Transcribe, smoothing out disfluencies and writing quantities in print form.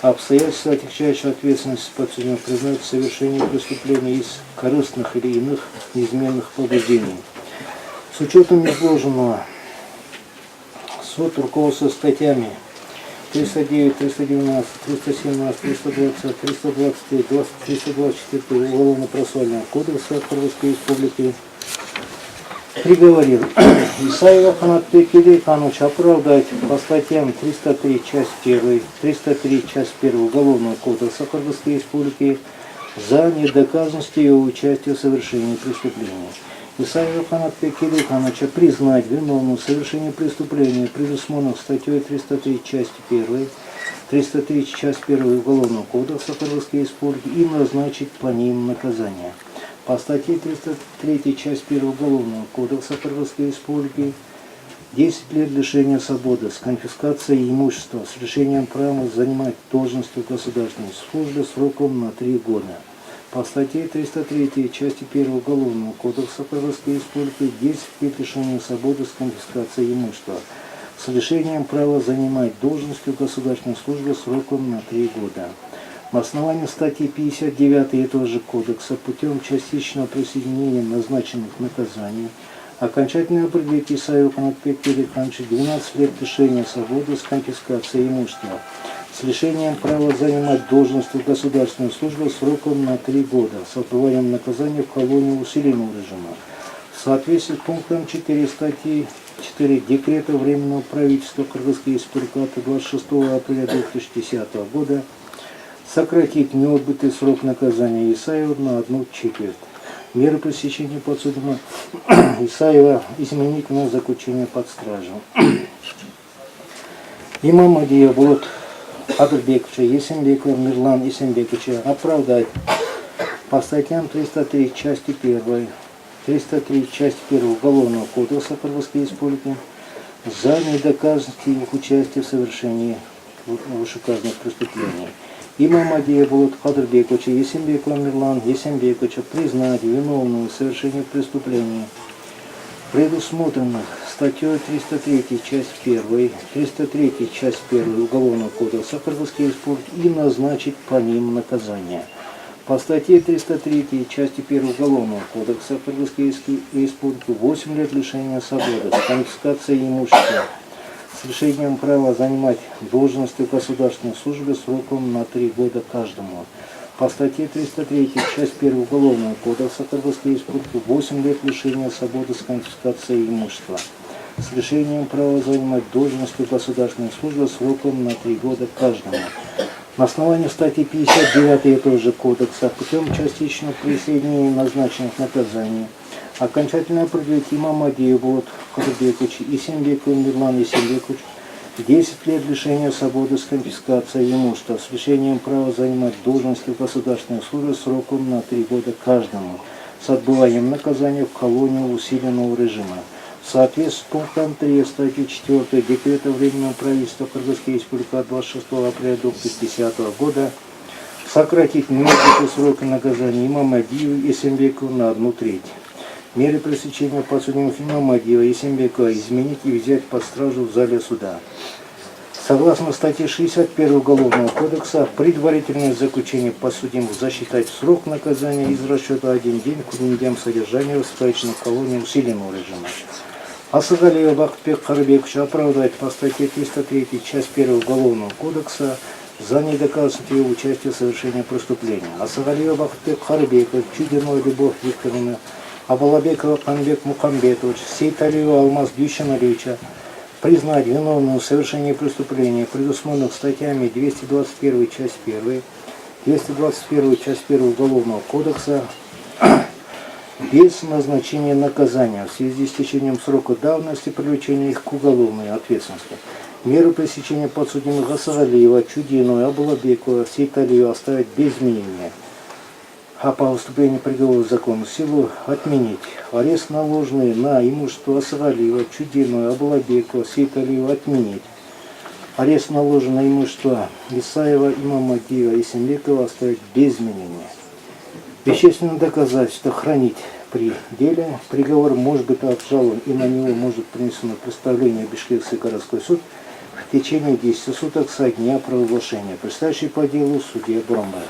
Обстоятельства, отягчающие ответственность подсудимого, признают совершение преступления из корыстных или иных неизменных побуждений. С учетом изложенного, суд руководствуется статьями 309, 319, 317, 320, 323, 324 Уголовно-процессуального кодекса Кыргызской Республики приговорил Исаева Канатбек Илейхановича оправдать по статьям 303 часть 1, 303 часть 1 Уголовного кодекса Кыргызской Республики за недоказанность его участия в совершении преступления. Исаева Канатбек Илейхановича признать виновным в совершении преступления, предусмотренных статьей 303 часть 1, 303 часть 1 Уголовного кодекса Кыргызской Республики и назначить по ним наказание. По статье 303 часть 1 Уголовного кодекса Кыргызской Республики 10 лет лишения свободы с конфискацией имущества с лишением права занимать должность в государственной службе сроком на 3 года. По статье 303 части 1 Уголовного кодекса Кыргызской Республики 10 лет лишения свободы с конфискацией имущества с лишением права занимать должность в государственной службе сроком на 3 года. На основании статьи 59 этого же кодекса путем частичного присоединения назначенных наказаний окончательно определить Исаеву Канатбеку Илейхановичу 12 лет лишения свободы с конфискацией имущества с лишением права занимать должность в государственной службе сроком на 3 года с отбыванием наказания в колонии усиленного режима. В соответствии с пунктом 4 статьи 4 декрета Временного правительства Кыргызской Республики от 26 апреля 2010 года сократить неотбытый срок наказания Исаева на 1/4. Меры пресечения подсудимого Исаева изменить на заключение под стражу. Имамадия Болот Адырбековича Есенбекова Мирлан Есенбековича оправдать по статьям 303 части 1, 303 часть 1 Уголовного кодекса Кыргызской Республики за недоказанность их участия в совершении вышеуказанных преступлений. Имамадия Болот Адырбековича Есенбекова Мирлан Есенбековича признать виновным в совершении преступлений, предусмотренных статьей 303 часть 1, 303 часть 1 Уголовного кодекса Кыргызской Республики и назначить по ним наказание. По статье 303 части 1 Уголовного кодекса Кыргызской Республики 8 лет лишения свободы с конфискацией имущества с лишением права занимать должности в государственной службе сроком на 3 года каждому. По статье 303 часть 1 Уголовного кодекса Кыргызской Республики 8 лет лишения свободы с конфискацией имущества с лишением права занимать должности в государственной службе сроком на 3 года каждому. На основании статьи 59 этого же кодекса путем частичного присоединения назначенных наказаний окончательно определить Имамадию Болот Адырбековича Есенбекова Мирлан Есенбекович 10 лет лишения свободы с конфискацией имущества с лишением права занимать должности в государственной службе сроком на 3 года каждому с отбыванием наказания в колонии усиленного режима. В соответствии с пунктом 3 статьи 4 декрета Временного правительства Кыргызской Республики от 26 апреля 2010 года сократить неотбытый срок наказания Имамадию Есенбекову на 1/3. Меры пресечения подсудимых Имамадиева Есенбекова изменить и взять под стражу в зале суда. Согласно статье 61 Уголовного кодекса, предварительное заключение подсудимых засчитать срок наказания из расчета 1 день к дням содержания в исправительной колонии усиленного режима. Асыгалиева Бактбек Карыбековича оправдать по статье 303 часть 1 Уголовного кодекса за недоказанность его участия в совершении преступления. Асыгалиева Бактбек Карыбеков, Чудиной Любовь Викторовна, Абалабекова Канбек Мухамбетович, Сейталиева Алмаз Дюшаналевича признать виновным в совершении преступления, предусмотренных статьями 221 часть 1, 221 часть 1 Уголовного кодекса без назначения наказания в связи с течением срока давности привлечения их к уголовной ответственности. Меры пресечения подсудимых Асыгалиева, Чудиной, Абалабекова, Сейталиева оставить без изменения. А по выступлению приговора закона силу отменить. Арест, наложенный на имущество Асыгалиева, Чудиной, Абалабекова, Сейталиева отменить. Арест, наложенный на имущество Исаева, Имамадиева и Есенбекова оставить без изменения. Вещественное доказательство хранить при деле. Приговор может быть обжалован и на него может принесено представление Бишкекский городской суд в течение 10 суток со дня провозглашения. Представивший по делу судья Бурамаев.